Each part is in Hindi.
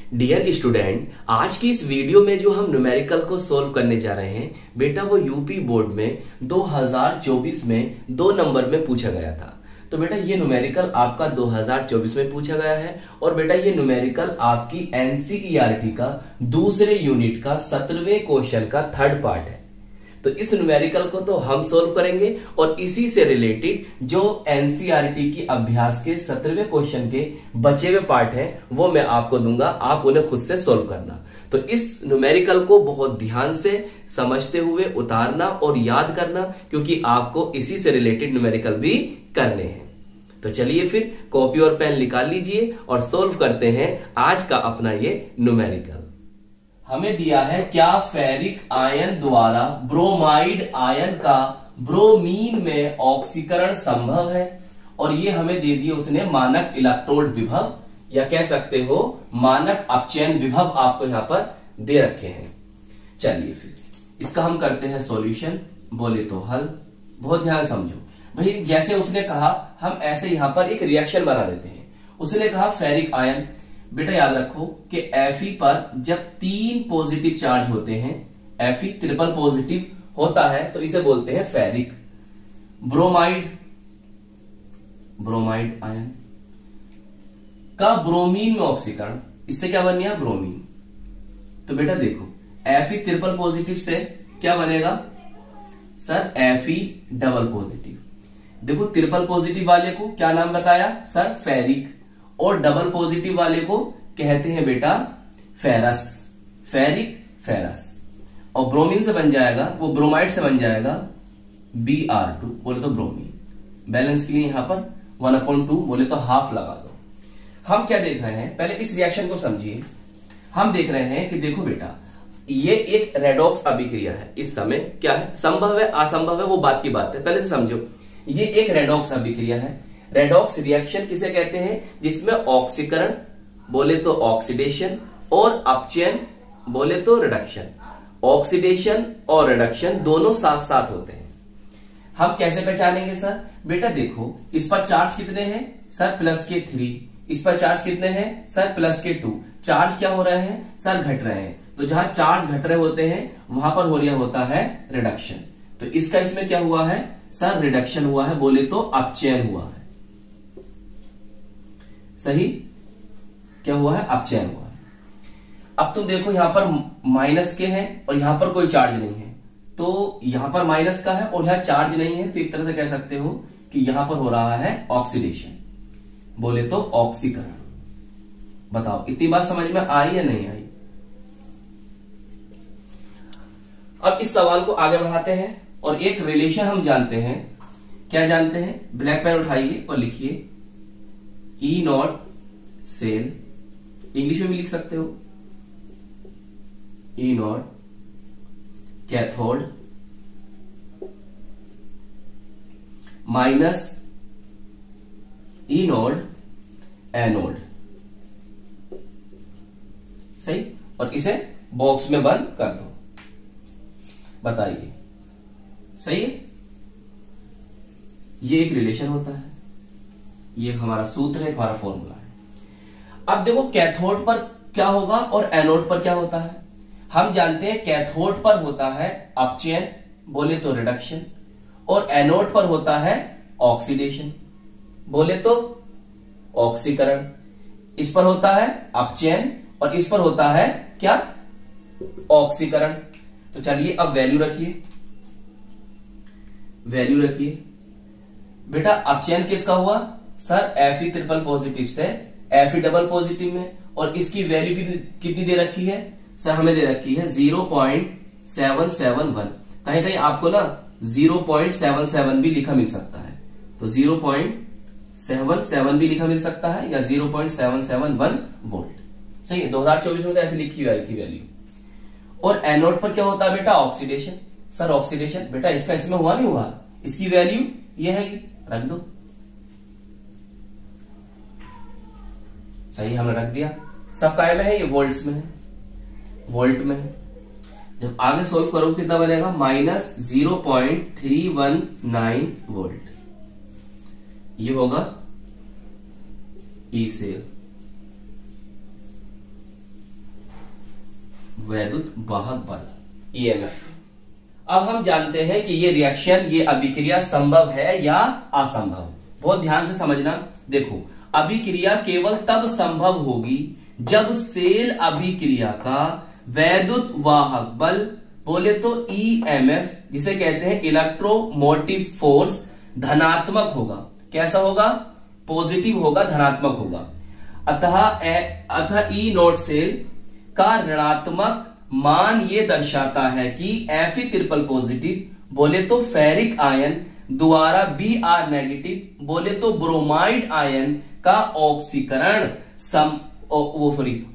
डियर स्टूडेंट, आज की इस वीडियो में जो हम न्यूमेरिकल को सोल्व करने जा रहे हैं बेटा वो यूपी बोर्ड में 2024 में 2 नंबर में पूछा गया था। तो बेटा ये न्यूमेरिकल आपका 2024 में पूछा गया है और बेटा ये न्यूमेरिकल आपकी एनसीईआरटी का दूसरे यूनिट का 17वें क्वेश्चन का थर्ड पार्ट है। तो इस न्यूमेरिकल को तो हम सोल्व करेंगे और इसी से रिलेटेड जो एनसीईआरटी की अभ्यास के 17वें क्वेश्चन के बचे हुए पार्ट हैं वो मैं आपको दूंगा, आप उन्हें खुद से सोल्व करना। तो इस न्यूमेरिकल को बहुत ध्यान से समझते हुए उतारना और याद करना, क्योंकि आपको इसी से रिलेटेड न्यूमेरिकल भी करने हैं। तो चलिए फिर कॉपी और पेन निकाल लीजिए और सोल्व करते हैं आज का अपना ये न्यूमेरिकल। हमें दिया है क्या फेरिक आयन द्वारा ब्रोमाइड आयन का ब्रोमीन में ऑक्सीकरण संभव है, और ये हमें दे दिए उसने मानक इलेक्ट्रोड विभव या कह सकते हो मानक अपचयन विभव आपको यहां पर दे रखे हैं। चलिए फिर इसका हम करते हैं सॉल्यूशन, बोले तो हल। बहुत ध्यान समझो भाई, जैसे उसने कहा हम ऐसे यहां पर एक रिएक्शन बना देते हैं। उसने कहा फेरिक आयन, बेटा याद रखो कि Fe पर जब 3 पॉजिटिव चार्ज होते हैं, Fe ट्रिपल पॉजिटिव होता है तो इसे बोलते हैं फेरिक। ब्रोमाइड आयन का ब्रोमीन में ऑक्सीकरण, इससे क्या बन गया ब्रोमीन। तो बेटा देखो Fe ट्रिपल पॉजिटिव से क्या बनेगा सर, Fe डबल पॉजिटिव। देखो ट्रिपल पॉजिटिव वाले को क्या नाम बताया सर, फेरिक, और डबल पॉजिटिव वाले को कहते हैं बेटा फेरस। फेरिक फेरस, और ब्रोमीन से बन जाएगा, वो ब्रोमाइड से बन जाएगा Br2, बोले तो ब्रोमीन। बैलेंस के लिए यहां पर 1/2 बोले तो हाफ लगा दो। हम क्या देख रहे हैं, पहले इस रिएक्शन को समझिए। हम देख रहे हैं कि देखो बेटा ये एक रेडॉक्स अभिक्रिया है। इस समय क्या है, संभव है असंभव है वो बात की बात है, पहले से समझो। ये एक रेडॉक्स अभिक्रिया है। रेडॉक्स रिएक्शन किसे कहते हैं, जिसमें ऑक्सीकरण बोले तो ऑक्सीडेशन और अपचयन बोले तो रिडक्शन। ऑक्सीडेशन और रिडक्शन दोनों साथ साथ होते हैं। हम कैसे पहचानेंगे सर, बेटा देखो इस पर चार्ज कितने हैं सर, +3। इस पर चार्ज कितने हैं सर, +2। चार्ज क्या हो रहे हैं सर, घट रहे हैं। तो जहां चार्ज घट रहे होते हैं वहां पर हो रहा होता है रिडक्शन। तो इसका इसमें क्या हुआ है सर, रिडक्शन हुआ है, बोले तो अपचयन हुआ है। सही, क्या हुआ है, अपचयन हुआ है। अब तुम देखो यहां पर माइनस के हैं और यहां पर कोई चार्ज नहीं है, तो यहां पर माइनस का है और यहां चार्ज नहीं है, तो एक तरह से कह सकते हो कि यहां पर हो रहा है ऑक्सीडेशन, बोले तो ऑक्सीकरण। बताओ इतनी बात समझ में आई या नहीं आई। अब इस सवाल को आगे बढ़ाते हैं और एक रिलेशन हम जानते हैं। क्या जानते हैं, ब्लैक पेन उठाइए और लिखिए E0 सेल, इंग्लिश में भी लिख सकते हो E0 cathode minus E0 anode. सही, और इसे बॉक्स में बंद कर दो। बताइए सही है। ये एक रिलेशन होता है, ये हमारा सूत्र है, हमारा फॉर्मूला है। अब देखो कैथोड पर क्या होगा और एनोड पर क्या होता है। हम जानते हैं कैथोड पर होता है अपचयन बोले तो रिडक्शन, और एनोड पर होता है ऑक्सीडेशन बोले तो ऑक्सीकरण। इस पर होता है अपचयन और इस पर होता है क्या, ऑक्सीकरण। तो चलिए अब वैल्यू रखिए, वैल्यू रखिए। बेटा अपचयन किसका हुआ सर, Fe ट्रिपल पॉजिटिव से Fe डबल पॉजिटिव में, और इसकी वैल्यू कितनी दे रखी है सर, हमें दे रखी है 0.771। कहीं कहीं आपको ना 0.77 भी लिखा मिल सकता है, तो 0.77 भी लिखा मिल सकता है या 0.771 वोल्ट। सही है, 2024 में तो ऐसे लिखी हुई आई थी वैल्यू। और एनोड पर क्या होता है बेटा, ऑक्सीडेशन। सर ऑक्सीडेशन, बेटा इसका इसमें हुआ नहीं हुआ, इसकी वैल्यू ये है, रख दो। सही, हमने रख दिया। सब काय में है, ये वोल्ट्स में है, वोल्ट में है। जब आगे सोल्व करो कितना बनेगा, -0.319 वोल्ट। ये होगा ई सेल। वैद्युत वाहक बल ईएमएफ। अब हम जानते हैं कि ये रिएक्शन, ये अभिक्रिया संभव है या असंभव। बहुत ध्यान से समझना। देखो, अभिक्रिया केवल तब संभव होगी जब सेल अभिक्रिया का वैद्युत वाहक बल, बोले तो ईएमएफ, जिसे कहते हैं इलेक्ट्रोमोटिव फोर्स, धनात्मक होगा। कैसा होगा? पॉजिटिव होगा, धनात्मक होगा। अतः ई नोट सेल का ऋणात्मक मान ये दर्शाता है कि Fe ट्रिपल पॉजिटिव, बोले तो फेरिक आयन द्वारा Br नेगेटिव, बोले तो ब्रोमाइड आयन का ऑक्सीकरण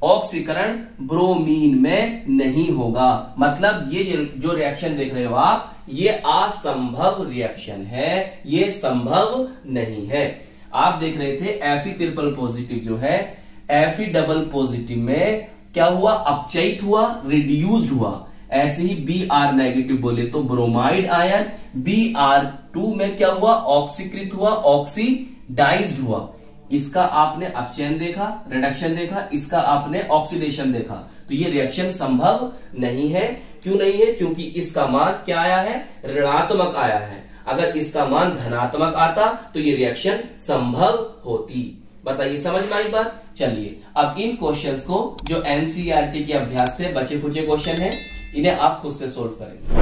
ऑक्सीकरण ब्रोमीन में नहीं होगा। मतलब ये जो रिएक्शन देख रहे हो आप, ये असंभव रिएक्शन है, ये संभव नहीं है। आप देख रहे थे Fe ट्रिपल पॉजिटिव जो है, Fe डबल पॉजिटिव में क्या हुआ? अपचयित हुआ, रिड्यूस्ड हुआ। ऐसे ही Br नेगेटिव बोले तो ब्रोमाइड आयन Br2 में क्या हुआ? ऑक्सीकृत हुआ, ऑक्सीडाइज्ड हुआ। इसका आपने अपचयन देखा, रिडक्शन देखा, इसका आपने ऑक्सीडेशन देखा। तो ये रिएक्शन संभव नहीं है। क्यों नहीं है? क्योंकि इसका मान क्या आया है? ऋणात्मक आया है। अगर इसका मान धनात्मक आता तो ये रिएक्शन संभव होती। बताइए, समझ में आई बात? चलिए अब इन क्वेश्चंस को, जो एनसीईआरटी के अभ्यास से बचे खुचे क्वेश्चन हैं, इन्हें आप खुद से सोल्व करेंगे।